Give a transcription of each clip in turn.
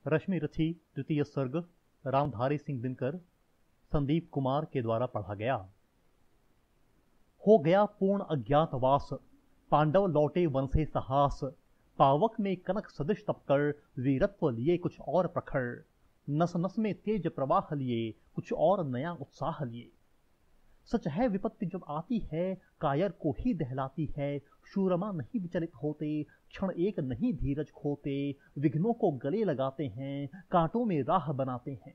रश्मि रथी द्वितीय सर्ग रामधारी सिंह दिनकर संदीप कुमार के द्वारा पढ़ा गया। हो गया पूर्ण अज्ञातवास, पांडव लौटे वन से साहस। पावक में कनक सदृश तपकर, वीरत्व लिए कुछ और प्रखर। नस नस में तेज प्रवाह लिए, कुछ और नया उत्साह लिए। सच है विपत्ति जब आती है, कायर को ही दहलाती है। शूरमा नहीं विचलित होते, क्षण एक नहीं धीरज खोते। विघ्नों को गले लगाते हैं, कांटों में राह बनाते हैं।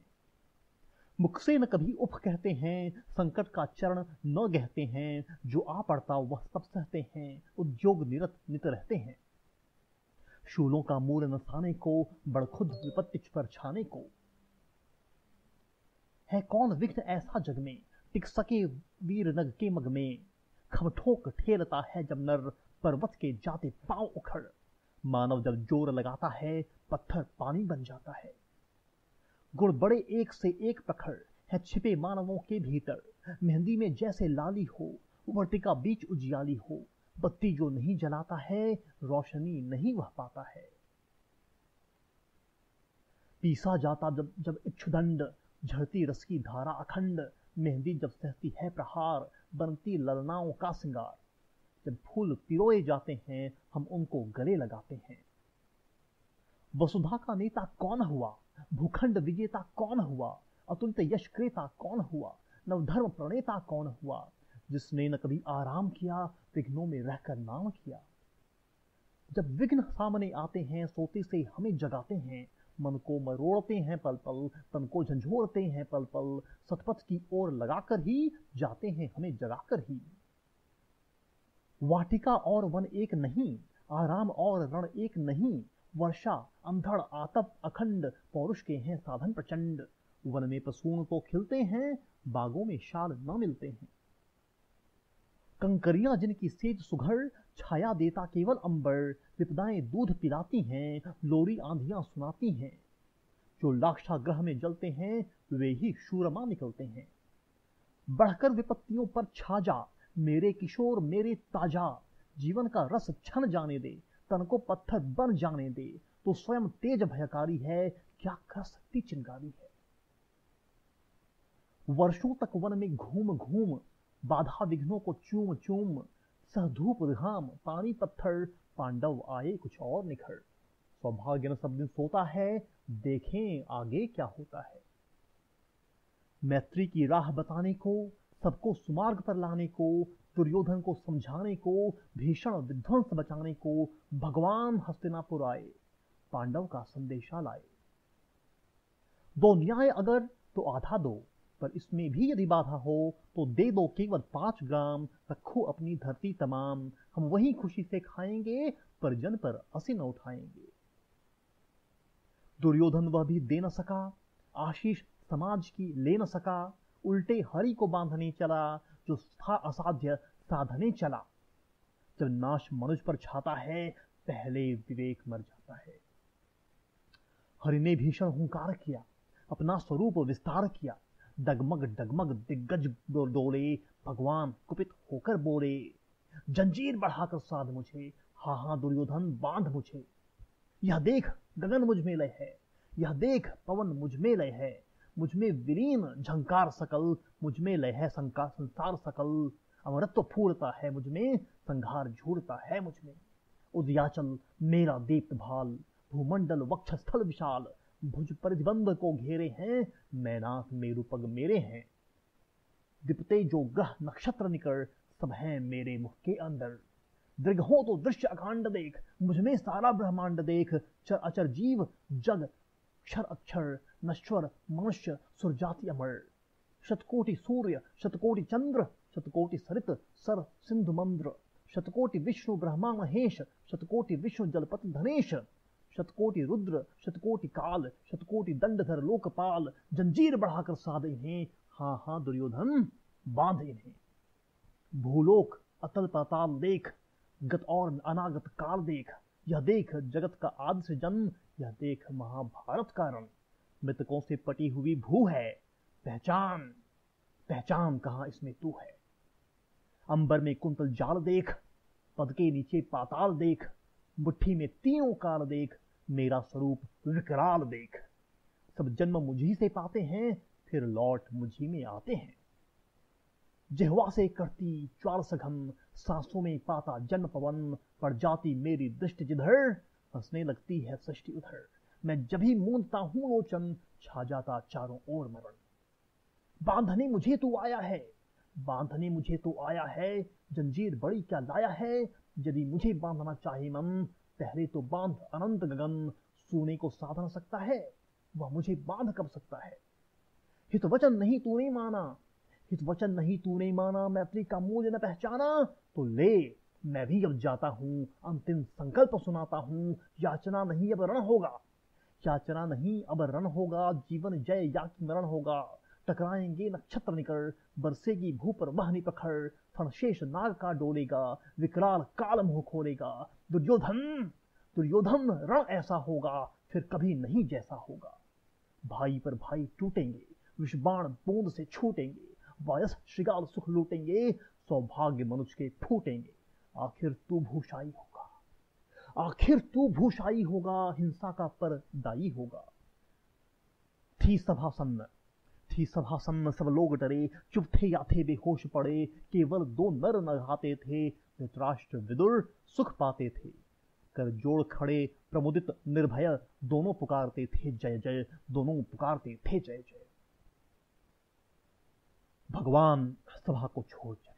मुख से न कभी उफ कहते हैं, संकट का चरण न गहते हैं। जो आ पड़ता वह सब सहते हैं, उद्योग निरत नित रहते हैं। शूलों का मूल नसाने को, बड़खुद विपत्ति पर छाने को। है कौन विघ्न ऐसा जग में, टिक सके वीर नग के मग में। खमठोक ठेलता है जब नर, पर्वत के जाते पांव उखड़। मानव जब जोर लगाता है, पत्थर पानी बन जाता है। गुण बड़े एक से एक प्रखर, है छिपे मानवों के भीतर। मेहंदी में जैसे लाली हो, वर्तिका बीच उजियाली हो। बत्ती जो नहीं जलाता है, रोशनी नहीं वह पाता है। पीसा जाता जब इक्षुदंड, झड़ती रस की धारा अखंड। मेहंदी जब सहती है प्रहार, बनती ललनाओं का सिंगार। जब फूल पिरोए जाते हैं, हम उनको गले लगाते हैं। वसुधा का नेता कौन हुआ, भूखंड विजेता कौन हुआ। अतुलित यश क्रेता कौन हुआ, नवधर्म प्रणेता कौन हुआ। जिसने न कभी आराम किया, विघ्नों में रहकर नाम किया। जब विघ्न सामने आते हैं, सोते से हमें जगाते हैं। मन को मरोड़ते हैं पल पल, तन को झंझोड़ते हैं पल पल। सतपथ की ओर लगाकर ही जाते हैं हमें जगाकर ही। वाटिका और वन एक नहीं, आराम और रण एक नहीं। वर्षा अंधड़ आतप अखंड, पौरुष के हैं साधन प्रचंड। वन में प्रसून तो खिलते हैं, बागों में शाल न मिलते हैं। कंकरियां जिनकी सेज सुघड़, छाया देता केवल अंबर। विपदाएं दूध पिलाती हैं, लोरी आंधियां सुनाती हैं। जो लाक्षागृह में जलते हैं, वे ही शूरमा निकलते हैं। बढ़कर विपत्तियों पर छा जा, मेरे किशोर मेरे ताजा। जीवन का रस छन जाने दे, तन को पत्थर बन जाने दे। तो स्वयं तेज भयकारी है, क्या कर सकती चिंगारी है। वर्षों तक वन में घूम घूम, बाधा विघ्नों को चूम चूम। सह धूप घाम पानी पत्थर, पांडव आए कुछ और निखर। सौभाग्य न सब दिन सोता है, देखें आगे क्या होता है। मैत्री की राह बताने को, सबको सुमार्ग पर लाने को। दुर्योधन को समझाने को, भीषण विध्वंस बचाने को। भगवान हस्तिनापुर आए, पांडव का संदेशा लाए। दो न्याय अगर तो आधा दो, पर इसमें भी यदि बाधा हो, तो दे दो केवल 5 ग्राम। रखो अपनी धरती तमाम, हम वही खुशी से खाएंगे। परिजन पर हंसी न उठाएंगे। दुर्योधन वह भी दे न सका, आशीष समाज की ले न सका। उल्टे हरि को बांधने चला, जो था असाध्य साधने चला। जब नाश मनुष्य पर छाता है, पहले विवेक मर जाता है। हरि ने भीषण हुंकार किया, अपना स्वरूप विस्तार किया। डगमग डगमग दिग्गज डोले, भगवान कुपित होकर बोले। जंजीर बढ़ाकर साध मुझे, हाँ दुर्योधन बांध मुझे। यह देख गगन मुझ में लय है, यह देख पवन मुझ में लय है। मुझ में विलीन झंकार सकल, मुझ में लय है संसार सकल। अमरत्व फूलता है मुझ में, संघार झूलता है मुझ में। उदयाचल मेरा दीप्त भाल, भूमंडल वक्षस्थल विशाल। भुज परिबंध को घेरे हैं, मैनाक मेरुपग मेरे हैं। दिपते जो ग्रह नक्षत्र निकर, सब हैं मेरे मुख के अंदर। दृढ़ हो तो दृश्य अकांड देख, मुझ में सारा ब्रह्मांड देख। चर अचर जीव जग, क्षर अक्षर नश्वर मनुष्य सुरजाति अमर। शतकोटि सूर्य शतकोटि चंद्र, शतकोटि सरित सर सिंधु मंद्र। शतकोटि विष्णु ब्रह्मा महेश, शतकोटि विष्णु जलपति धनेश। शतकोटि रुद्र शतकोटि काल, शतकोटि दंडधर लोकपाल। जंजीर बढ़ाकर साध इन्हें, हाँ दुर्योधन बांध इन्हें। भूलोक अतल पाताल देख, गत और अनागत काल देख। यह देख जगत का आदि से जन्म, यह देख महाभारत का रण। मृतकों से पटी हुई भू है, पहचान पहचान कहाँ इसमें तू है। अंबर में कुंतल जाल देख, पद के नीचे पाताल देख। मुट्ठी में तीनों काल देख, मेरा स्वरूप विकराल देख। सब जन्म मुझी से पाते हैं, फिर लौट मुझी में आते हैं। जिह्वा से करती ज्वार सघन, सांसों में पाता जन्म पवन। पड़ जाती मेरी दृष्टि जिधर, हंसने लगती है सृष्टि उधर। मैं जब ही मूंदता हूं लोचन, छा जाता चारों ओर मरण। बांधने मुझे तू आया है, बांधने मुझे तो आया है। जंजीर बड़ी क्या लाया है, यदि मुझे बांधना चाहे मन। पहले तो बांध अनंत गगन, सोने को साध न सकता है, वह मुझे बांध कब सकता है। हित वचन नहीं तूने माना, हित वचन नहीं तूने माना। मैत्री का मूल्य न पहचाना, तो ले मैं भी अब जाता हूं। अंतिम संकल्प सुनाता हूं, याचना नहीं अब रण होगा। याचना नहीं अब रण होगा, जीवन जय या कि मरण होगा। टकराएंगे नक्षत्र निकल, बरसेगी भू पर वहनी प्रखर। फणशेष नाग का डोलेगा, विकराल काल मुंह खोलेगा। दुर्योधन दुर्योधन रण ऐसा होगा, फिर कभी नहीं जैसा होगा। भाई पर भाई टूटेंगे, विषबाण बूंद से छूटेंगे। वायस श्रृगाल सुख लूटेंगे, सौभाग्य मनुष्य के फूटेंगे। आखिर तू भूषाई होगा, आखिर तू भूषाई होगा। हिंसा का पर दाई होगा। थी सभा सन्न, थी सभा सन्न, सब लोग डरे। चुप थे या थे बेहोश पड़े, केवल दो नर नगाते थे। धृतराष्ट्र विदुर सुख पाते थे, कर जोड़ खड़े प्रमुदित निर्भय। दोनों पुकारते थे जय जय, दोनों पुकारते थे जय जय। भगवान सभा को छोड़ चले,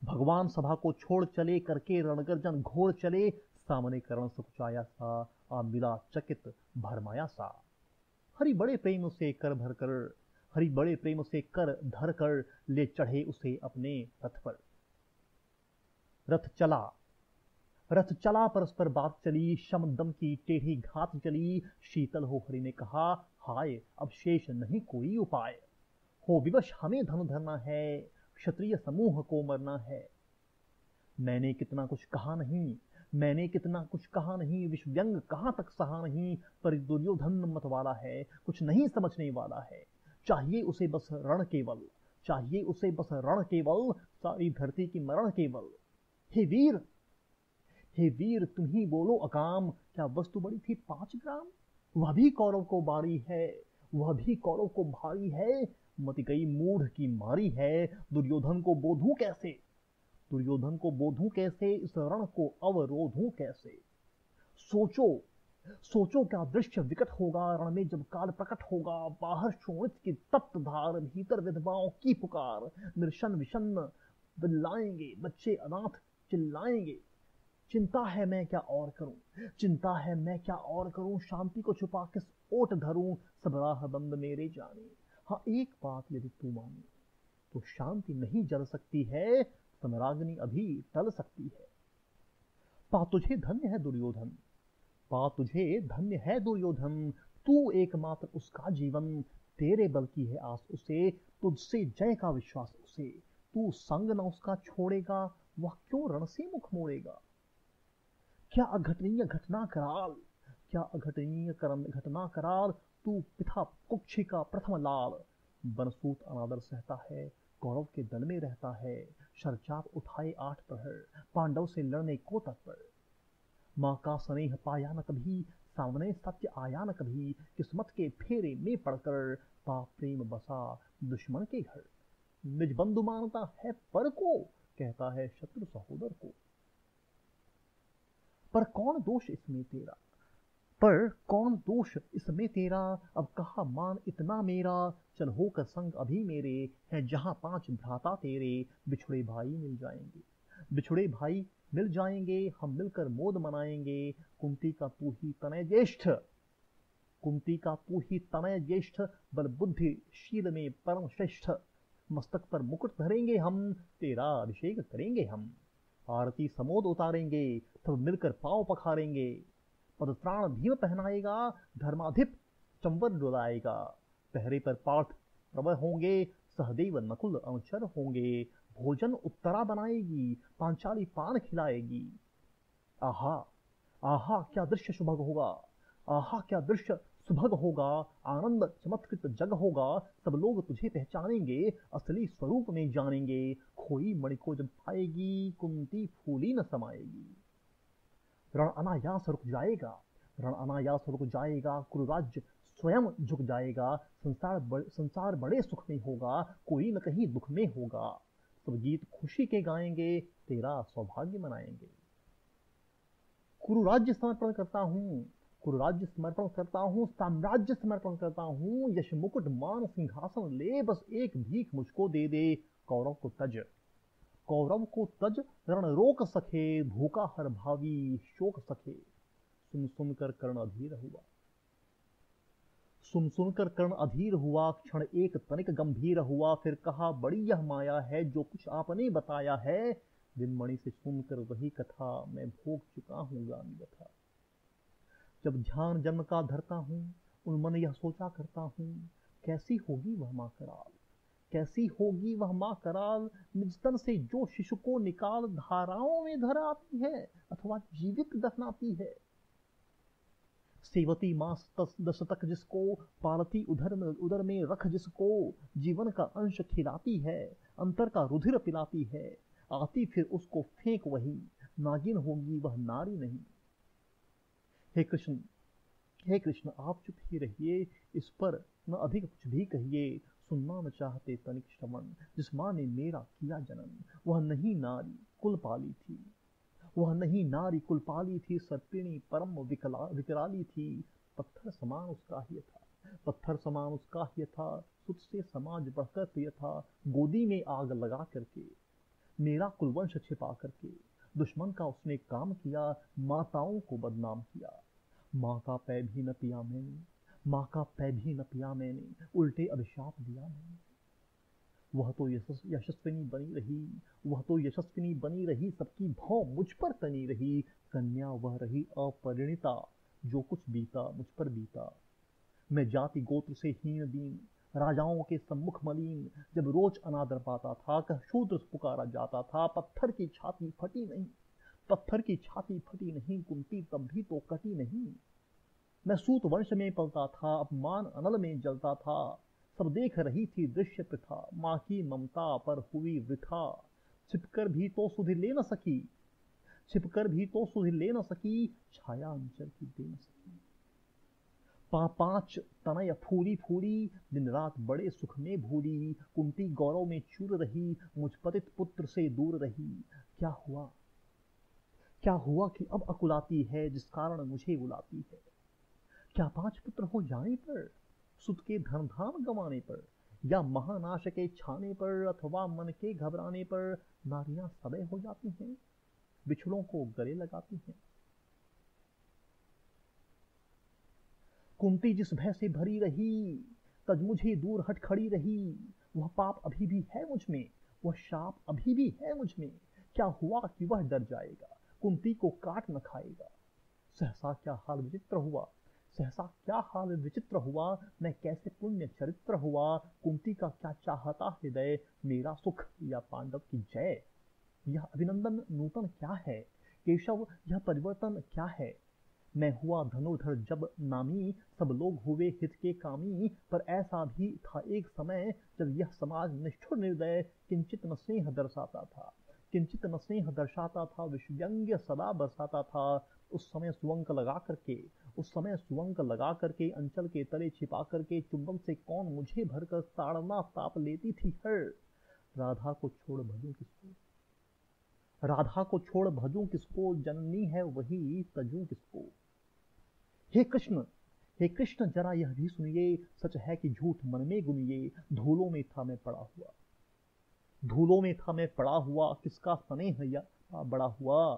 भगवान सभा को छोड़ चले। करके रणगर्जन घोर चले, सामने करण सुखचाया सा। आ मिला चकित भरमाया सा। हरि बड़े प्रेम से कर भर कर, हरि बड़े प्रेम से कर धर कर। ले चढ़े उसे अपने रथ पर। रथ चला, रथ चला, परस्पर बात चली। शम दम की टेढ़ी घात चली। शीतल हो हरि ने कहा, हाय अब शेष नहीं कोई उपाय। हो विवश हमें धन धरना है, क्षत्रिय समूह को मरना है। मैंने कितना कुछ कहा नहीं, मैंने कितना कुछ कहा नहीं। विष व्यंग कहां तक सहा नहीं, पर दुर्योधन मत वाला है, कुछ नहीं समझने वाला है। चाहिए उसे बस रण केवल, चाहिए उसे बस रण केवल। सारी धरती की मरण केवल। हे वीर, हे वीर तुम ही बोलो अकाम। क्या वस्तु बड़ी थी 5 ग्राम, वह भी कौरव को बारी है, वह भी कौरव को भारी है। मत गई मूढ़ की मारी है, दुर्योधन को बोधूं कैसे, दुर्योधन को बोधूं कैसे। इस रण को अवरोधूं कैसे। सोचो, सोचो क्या दृश्य विकट होगा। रण में जब काल प्रकट होगा। बाहर शोणित की तप्त धार, भीतर विधवाओं की पुकार। निर्शन विषन्न बिल्लाएंगे, बच्चे अनाथ चिल्लाएंगे। चिंता है मैं क्या और करूं, चिंता है मैं क्या और करूं। शांति को छुपा किस ओट धरूं, सब राह बंद मेरे जाने। हाँ एक बात यदि तू माने, तो शांति नहीं जल सकती है, समराग्नि अभी टल सकती है। पा तुझे धन्य है दुर्योधन, पा तुझे धन्य है दुर्योधन। तू एकमात्र उसका जीवन, तेरे बल की है आस उसे। तुझसे जय का विश्वास उसे, तू संग न उसका छोड़ेगा। वह क्यों रण से मुख मोड़ेगा। क्या अघटनीय घटना कराल, क्या अघटनीय घटना कराल। तू पिता कुक्षी का प्रथम लाल। बनसूत अनादर सहता है, कौरव के दल में रहता है। शरचाप उठाए 8 प्रहर, पांडव से लड़ने को तत्पर। माँ का स्नेह पाया न कभी, सामने सत्य आया न कभी। किस्मत के फेरे में पड़कर, पाप प्रेम बसा दुश्मन के घर। निज बंधु मानता है पर को, कहता है शत्रु सहोदर को। पर कौन दोष इसमें तेरा, पर कौन दोष इसमें तेरा। अब कहा मान इतना मेरा, चल होकर संग अभी मेरे। हैं जहां 5 भ्राता तेरे, बिछुड़े भाई मिल जाएंगे, बिछुड़े भाई मिल जाएंगे। हम मिलकर मोद मनाएंगे। कुंती का तू ही तनय ज्येष्ठ, कुंती का तू ही तनय ज्येष्ठ। बल बुद्धि शील में परम श्रेष्ठ। मस्तक पर मुकुट धरेंगे हम, तेरा अभिषेक करेंगे हम। आरती समोद उतारेंगे, सब मिलकर पांव पखारेंगे। पदत्राण भीम पहनाएगा, धर्माधिप चंवर डुलाएगा। पहरे पर पार्थ प्रवर होंगे, सहदेव नकुल अनुचर होंगे। भोजन उत्तरा बनाएगी, पांचाली पान खिलाएगी। आहा आहा क्या दृश्य सुभग होगा, आहा क्या दृश्य सुभग होगा। आनंद चमत्कृत जग होगा, सब लोग तुझे पहचानेंगे। असली स्वरूप में जानेंगे, खोई मणि को जब पाएगी। कुंती फूली न समाएगी। रण अनायास रुक जाएगा, रण अनायास रुक जाएगा, कुरुराज्य स्वयं झुक जाएगा। संसार बड़े सुख में होगा, कोई न कहीं दुख में होगा। सब गीत खुशी के गाएंगे, तेरा सौभाग्य मनाएंगे। कुरुराज्य समर्पण करता हूँ, कुरुराज्य समर्पण करता हूँ, साम्राज्य समर्पण करता हूँ। यश मुकुट मान सिंहासन ले, बस एक भीख मुझको दे दे। कौरव को तज, कौरव को तज, रण रोक सके। भूखा हर भावी शोक सके। सुन सुनकर कर्ण अधीर हुआ, सुन सुनकर कर्ण अधीर हुआ। क्षण एक तनिक गंभीर हुआ, फिर कहा बड़ी यह माया है जो कुछ आपने बताया है। दिनमणि से सुनकर वही कथा, मैं भोग चुका हूँ गान व्यथा। जब ध्यान जन्म का धरता हूँ, उन मन यह सोचा करता हूँ, कैसी होगी वह माँ कराल, कैसी होगी वह माँ कराल। निज तन से जो शिशु को निकाल, धाराओं में धर आती है अथवा जीवित दफनाती है। सेवती माँ दशतक जिसको, पालती उदर में रख जिसको। जीवन का अंश खिलाती है, अंतर का रुधिर पिलाती है। आती फिर उसको फेंक वही, नागिन होगी वह नारी नहीं। हे कृष्ण, हे कृष्ण आप चुप ही रहिए, इस पर न अधिक कुछ भी कहिए। सुनना न चाहते तनिक श्रवण, जिस माँ ने मेरा किया जन्म। वह नहीं नारी कुल पाली थी, वह नहीं नारी कुल पाली थी। सर्पिणी परम विकराली थी, पत्थर समान उसका ही था, पत्थर समान उसका ही था। सुत से समाज बढ़कर प्रिय था, गोदी में आग लगा करके, मेरा कुलवंश छिपा करके। दुश्मन का उसने काम किया, माताओं को बदनाम किया। माँ का पै भी न पिया मैंने, माँ का पै भी न पिया मैंने, उल्टे अभिशाप दिया मैंने। वह तो यशस्विनी बनी रही, वह तो यशस्विनी बनी रही, सबकी भौं मुझ पर तनी रही। कन्या वह रही अपरिणीता, जो कुछ बीता मुझ पर बीता। मैं जाति गोत्र से हीन दीन, राजाओं के सम्मुख मलिन। जब रोज अनादर पाता था, कह शूद्र पुकारा जाता था। पत्थर की छाती फटी नहीं, पत्थर की छाती फटी नहीं, कुंती तब भी तो कटी नहीं। मैं सूत वंश में पलता था, अपमान अनल में जलता था। सब देख रही थी दृश्य प्रथा, माँ की ममता पर हुई वृथा। छिपकर भी तो सुध ले न सकी, छिपकर भी तो सुध ले न सकी, छाया अंचल की दे न सकी। पांच तनय फूली फूली, दिन रात बड़े सुख में भूली। कुंती गौरव में चूर रही, मुझ पतित पुत्र से दूर रही। क्या हुआ, क्या हुआ कि अब अकुलाती है, जिस कारण मुझे बुलाती है। क्या 5 पुत्र हो जाने पर, सुत के धन धाम गंवाने पर, या महानाश के छाने पर, अथवा मन के घबराने पर। नारियां सदै हो जाती हैं, बिछड़ों को गले लगाती हैं। कुंती जिस भय से भरी रही, तज मुझे दूर हट खड़ी रही। वह पाप अभी भी है मुझ में, वह शाप अभी भी है मुझ में। क्या हुआ कि वह डर जाएगा, कुंती को काट न खाएगा। सहसा क्या हाल विचित्र हुआ, सहसा क्या हाल विचित्र हुआ। मैं कैसे पुण्य चरित्र हुआ, कुंती का क्या चाहता हृदय। मेरा सुख या पांडव की जय। यह अभिनंदन नूतन क्या है, केशव यह परिवर्तन क्या है। मैं हुआ धनुर्धर जब नामी, सब लोग हुए हित के कामी। पर ऐसा भी था एक समय, जब यह समाज निष्ठुर निर्दय। किंचित न स्नेह दर्शाता था, किंचित न स्नेह दर्शाता था, विषव्यंग्य सदा बरसाता था। उस समय सुवंक लगा करके, उस समय सुवंक लगा करके, अंचल के तले छिपा करके, चुंबन से कौन मुझे भरकर ताड़ना ताप लेती थी हर। राधा को छोड़ भजूं किसको, राधा को छोड़ भजूं किसको, जननी है वही तजूं किसको। हे कृष्ण, हे कृष्ण जरा यह भी सुनिए, सच है कि झूठ मन में गुनिए। धूलों में था मैं पड़ा हुआ, धूलों में था मैं पड़ा हुआ। किसका स्नेह या बड़ा हुआ,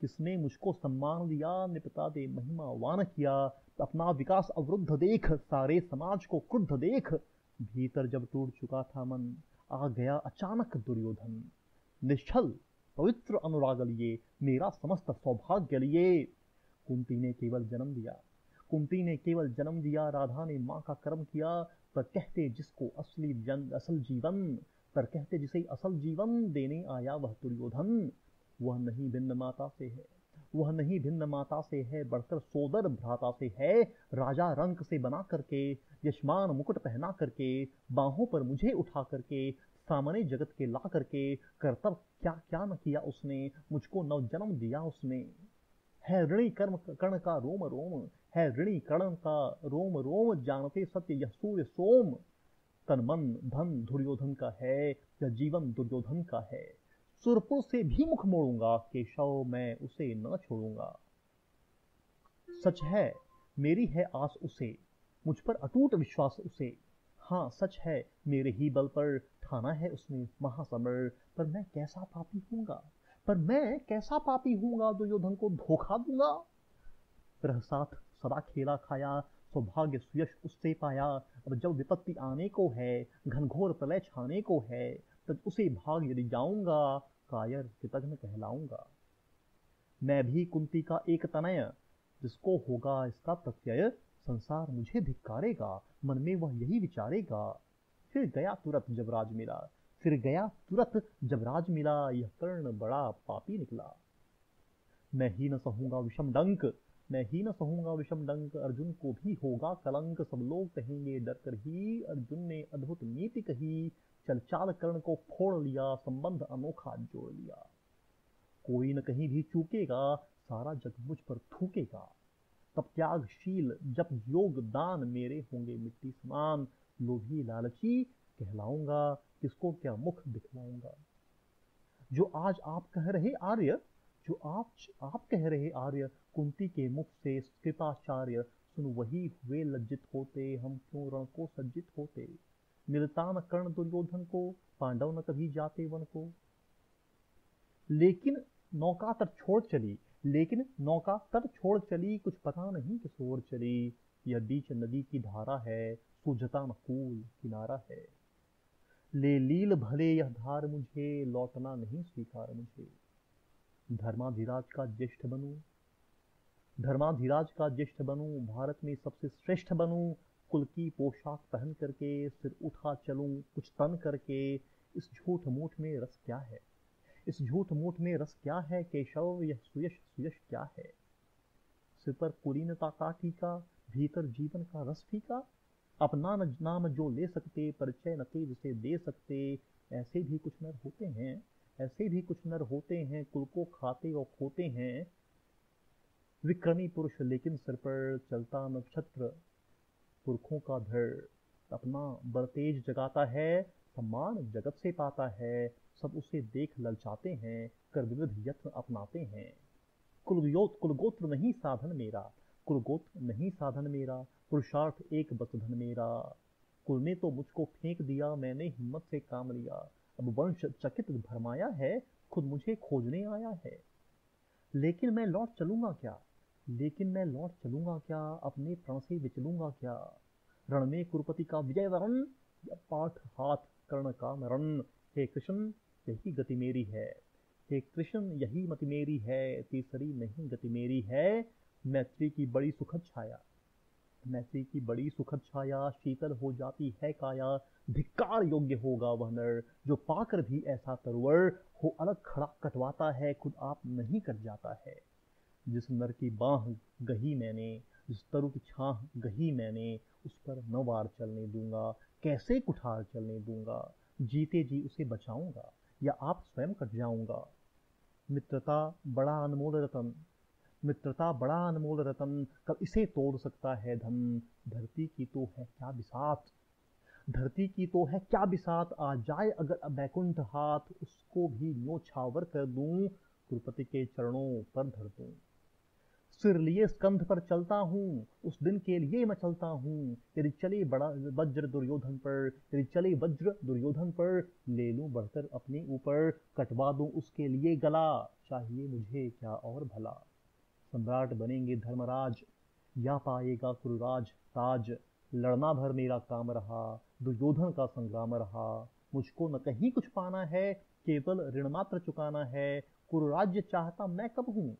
किसने मुझको सम्मान दिया। निपता दे महिमावान किया, अपना विकास अवरुद्ध देख, सारे समाज को क्रुद्ध देख। भीतर जब टूट चुका था मन, आ गया अचानक दुर्योधन। निश्चल पवित्र अनुराग लिए, मेरा समस्त सौभाग्य लिए। कुंती ने केवल जन्म दिया, कुंती ने केवल जन्म दिया। राधा ने माँ का कर्म किया, पर कहते जिसको असल जीवन, पर कहते जिसे असल जीवन देने आया वह दुर्योधन। वह नहीं भिन्न माता से है, वह नहीं भिन्न माता से है, बढ़कर सोदर भ्राता से है। राजा रंक से बना करके, यशमान मुकुट पहना करके, बाहों पर मुझे उठा करके, सामने जगत के ला करके। कर्तव्य क्या क्या न किया उसने, मुझको नव जन्म दिया उसने। है ऋणी कर्म कर्ण का रोम रोम, है ऋणी कर्ण का रोम रोम, जानते सत्य यह सूर्य सोम। तन मन धन दुर्योधन का है, यह जीवन दुर्योधन का है। सुरपुर से भी मुख मोड़ूंगा, केशव मैं उसे न छोड़ूंगा। सच है मेरी है आस उसे, मुझ पर अटूट विश्वास उसे। हाँ सच है मेरे ही बल पर ठाना है उसने महासमर। पर मैं कैसा पापी हूँगा, पर मैं कैसा पापी हूँगा, दुर्योधन को धोखा दूंगा। ग्रह साथ सदा खेला खाया, सौभाग्य सुयश उससे पाया। अब जब विपत्ति आने को है, घनघोर प्रलय छाने को है, तब उसे भाग यदि जाऊंगा, कायर कृतघ्न कहलाऊंगा। मैं भी कुंती का एक तनय, जिसको होगा इसका प्रत्यय, संसार मुझे धिक्कारेगा, मन में वह यही विचारेगा। फिर गया तुरत जब राज मिला, फिर गया तुरत जब राज मिला, यह कर्ण बड़ा पापी निकला। मैं ही न सहूंगा विषम डंक, मैं ही न सहूंगा विषम डंक, अर्जुन को भी होगा कलंक। सब लोग कहेंगे डर कर ही, अर्जुन ने अद्भुत नीति कही। चल चाल कर्ण को फोड़ लिया, संबंध अनोखा जोड़ लिया। कोई न कहीं भी चूकेगा, सारा जग मुझ पर थूकेगा। तब त्यागशील जप योग दान, मेरे होंगे मिट्टी समान। लोभी लालची कहलाऊंगा, किसको क्या मुख दिखलाऊंगा। जो आज आप कह रहे आर्य, जो आप कह रहे आर्य, कुंती के मुख से कृपाचार्य। सुन वही हुए लज्जित होते, हम क्यों रण को सज्जित होते। मिलता न कर्ण दुर्योधन को, पांडव न कभी जाते वन को। लेकिन नौका तट छोड़ चली, लेकिन नौका तट छोड़ चली, कुछ पता नहीं किस ओर चली। यह बीच नदी की धारा है, सूझता न कूल किनारा है। ले लील भले यह धार मुझे, लौटना नहीं स्वीकार मुझे। धर्माधिराज का ज्येष्ठ बनूं, धर्माधिराज का ज्येष्ठ बनूं, भारत में सबसे श्रेष्ठ बनूं। कुल की पोशाक पहन करके, सिर उठा चलूं कुछ तन करके। इस झूठ मूठ में रस क्या है, इस झूठ मूठ में रस क्या है, केशव यह सुयश सुयश क्या है। सिर पर कुलीनता का टीका, भीतर जीवन का रस फीका। अपना नाम जो ले सकते, परिचय न तेज से दे सकते। ऐसे भी कुछ नर होते हैं, ऐसे भी कुछ नर होते हैं, कुल को खाते और खोते हैं। विक्रमी पुरुष लेकिन सिर पर चलता नक्षत्र, पुरखों का धड़। अपना बल तेज जगाता है, सम्मान जगत से पाता है। सब उसे देख ललचाते हैं, कर विविध यत्न अपनाते हैं। कुलगोत्र नहीं साधन मेरा, कुलगोत्र नहीं साधन मेरा। पुरुषार्थ एक बस धन मेरा। कुल ने तो मुझको फेंक दिया, मैंने हिम्मत से काम लिया। अब वंश चकित भरमाया है, खुद मुझे खोजने आया है। लेकिन मैं लौट चलूंगा क्या, लेकिन मैं लौट चलूंगा क्या, अपने प्राण से विचलूंगा क्या। रण में कुरुपति का विजय वरण, या पाठ हाथ कर्ण का मरण। हे कृष्ण यही गति मेरी है, हे कृष्ण यही मति मेरी है। तीसरी नहीं गति मेरी है, मैत्री की बड़ी सुखद छाया, मैत्री की बड़ी सुखद छाया। शीतल हो जाती है काया, धिक्कार योग्य होगा वह नर, जो पाकर भी ऐसा तरवर हो। अलग खड़ा कटवाता है, खुद आप नहीं कट जाता है। जिस नर की बाह गही मैंने, जिस तरु की छाह गही मैंने, उस पर न वार चलने दूंगा, कैसे कुठार चलने दूंगा। जीते जी उसे बचाऊंगा, या आप स्वयं कट जाऊंगा। मित्रता बड़ा अनमोल रतन, मित्रता बड़ा अनमोल रतन, कब इसे तोड़ सकता है धन। धरती की तो है क्या बिसात, धरती की तो है क्या बिसात। आ जाए अगर बैकुंठ हाथ, उसको भी न्योछावर कर दूं, कुरुपति के चरणों पर धर दूं। सिर लिए स्कंध पर चलता हूँ, उस दिन के लिए मैं चलता हूँ। यदि चले बड़ा वज्र दुर्योधन पर, यदि चले वज्र दुर्योधन पर, ले लूं बढ़कर अपने ऊपर, कटवा दूं उसके लिए गला। चाहिए मुझे क्या और भला। सम्राट बनेंगे धर्मराज, या पाएगा कुरुराज ताज। लड़ना भर मेरा काम रहा, दुर्योधन का संग्राम रहा। मुझको न कहीं कुछ पाना है, केवल ऋण मात्र चुकाना है। कुरुराज्य चाहता मैं कब हूँ,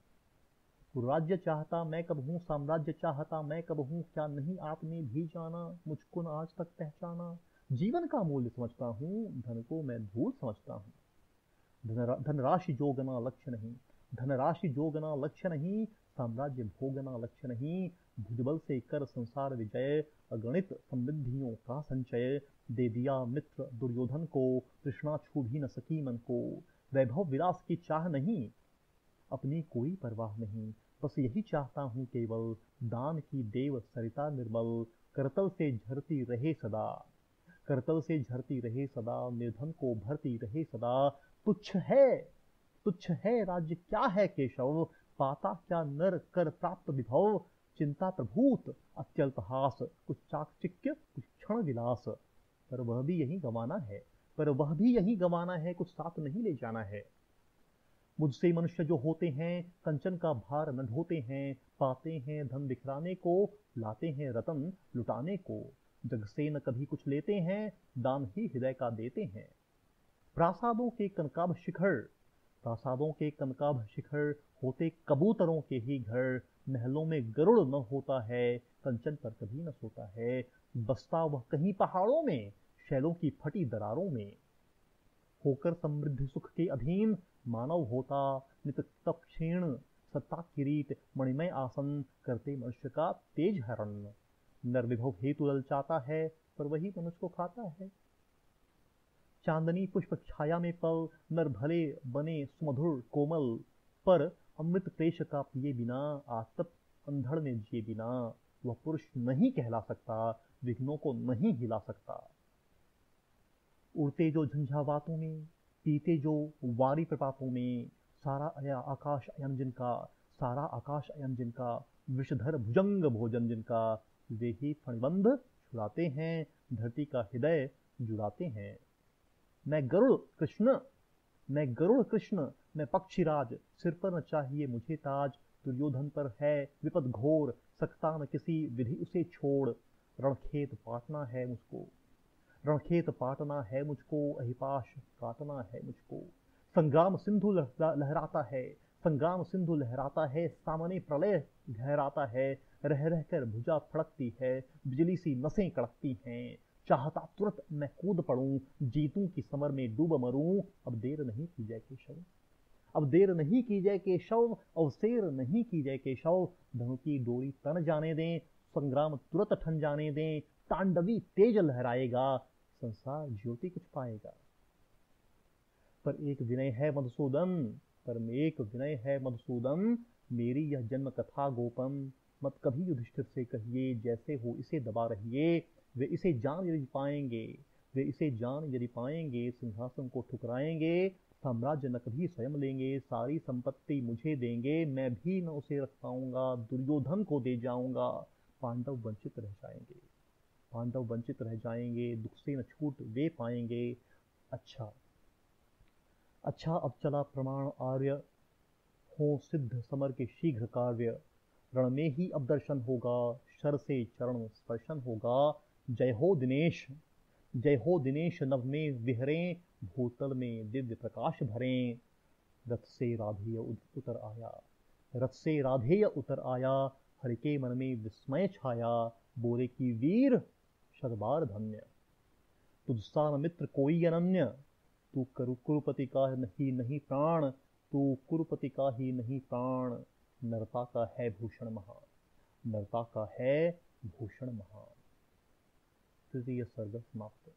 कुरुराज्य चाहता मैं कब हूँ, साम्राज्य चाहता मैं कब हूँ। क्या नहीं आपने भी जाना, मुझको न आज तक पहचाना। जीवन का मूल्य समझता हूँ, धन को मैं धूल समझता हूँ। धनराशि जोगना लक्ष्य नहीं, धनराशि जोगना लक्ष्य नहीं। साम्राज्य भोगना लक्ष्य नहीं, भुजबल से कर संसार विजय। अगणित समृद्धियों का संचय, दे दिया मित्र दुर्योधन को। तृष्णा छू भी न सकी मन को, वैभव विलास की चाह नहीं, अपनी कोई परवाह नहीं। बस यही चाहता हूँ केवल, दान की देव सरिता निर्मल, करतल से झरती रहे सदा, करतल से झरती रहे सदा, निर्धन को भरती रहे सदा। तुच्छ है, तुच्छ है राज्य क्या है केशव, पाता क्या नर कर प्राप्त विभव, चिंता प्रभूत अत्यल्प हास, कुछ चाकचिक्य कुछ क्षण विलास। पर वह भी यही गंवाना है, पर वह भी यही गंवाना है, कुछ साथ नहीं ले जाना है। मुझसे मनुष्य जो होते हैं, कंचन का भार न ढोते हैं, पाते हैं धन बिखराने को, लाते हैं रतन लुटाने को, जग से न कभी कुछ लेते हैं, दान ही हृदय का देते हैं। प्रासादों के कनकाभ शिखर, प्रासादों के कनकाभ शिखर, होते कबूतरों के ही घर, महलों में गरुड़ न होता है, कंचन पर कभी न सोता है, बसता वह कहीं पहाड़ों में, शैलों की फटी दरारों में। होकर समृद्धि सुख के अधीन, मानव होता नित तप क्षीण, सत्ता किरीट मणिमय आसन, करते मनुष्य का तेज हरण। नर विभव हेतु ललचाता है, पर वही मनुष्य को खाता है। चांदनी पुष्प छाया में पल, नर भले बने सुमधुर कोमल, पर अमृत क्लेश का पिए बिना, आतप अंधड़ में जिए बिना, वह पुरुष नहीं कहला सकता, विघ्नों को नहीं हिला सकता। उड़ते जो झंझावातों में, पीते जो वारी प्रपातों में, सारा आकाश अयन जिनका, सारा आकाश अयन जिनका, विषधर भुजंग भोजन जिनका, वे ही फणिबंध छुड़ाते हैं, धरती का हृदय जुड़ाते हैं। मैं गरुड़ कृष्ण, मैं गरुड़ कृष्ण, मैं पक्षीराज, सिर पर न चाहिए मुझे ताज, दुर्योधन पर है विपद घोर, सकता न किसी विधि उसे छोड़। रणखेत पाटना है मुझको, रणखेत पाटना है मुझको, अहिपाश काटना है मुझको। संग्राम सिंधु लहराता है, संग्राम सिंधु लहराता है, सामने प्रलय गहराता है, रह रह कर भुजा फड़कती है, बिजली सी नसें कड़कती हैं। चाहता तुरंत मैं कूद पड़ूं, जीतूं की समर में डूब मरूं। अब देर नहीं की जाए केशव, अब देर नहीं की जाए केशव, अवसेर नहीं की जाए केशव। धनु की डोरी तन जाने दें, संग्राम तुरंत ठन जाने दें, तांडवी तेज लहराएगा, संसार ज्योति कुछ पाएगा। पर एक विनय है मधुसूदन, पर एक विनय है मधुसूदन, मेरी यह जन्म कथा गोपन, मत कभी युधिष्ठिर से कहिए, जैसे हो इसे दबा रहिए। वे इसे जान यदि पाएंगे, वे इसे जान यदि पाएंगे, सिंहासन को ठुकराएंगे, साम्राज्य न कभी स्वयं लेंगे, सारी संपत्ति मुझे देंगे, मैं भी न उसे रख पाऊंगा, दुर्योधन को दे जाऊंगा। पांडव वंचित रह जाएंगे, पांडव वंचित रह जाएंगे, दुख से न छूट वे पाएंगे। अच्छा अच्छा अब चला प्रमाण आर्य, हो सिद्ध समर के शीघ्र कार्य, रण में ही अब दर्शन होगा, शर से चरण स्पर्शन होगा। जय हो दिनेश, जय हो दिनेश, नभ में विहरें, भूतल में दिव्य प्रकाश भरें। रथ से राधेय उतर आया, रथ से राधेय उतर आया, हरि के मन में विस्मय छाया, बोले की वीर शतबार धन्य। तुझसा न मित्र कोई अनन्य, तू कुरुपति का ही नहीं प्राण, तू कुरुपति का ही नहीं प्राण। नरता का है भूषण महान, नरता का है भूषण महान। तृतीय सर्ग समाप्त।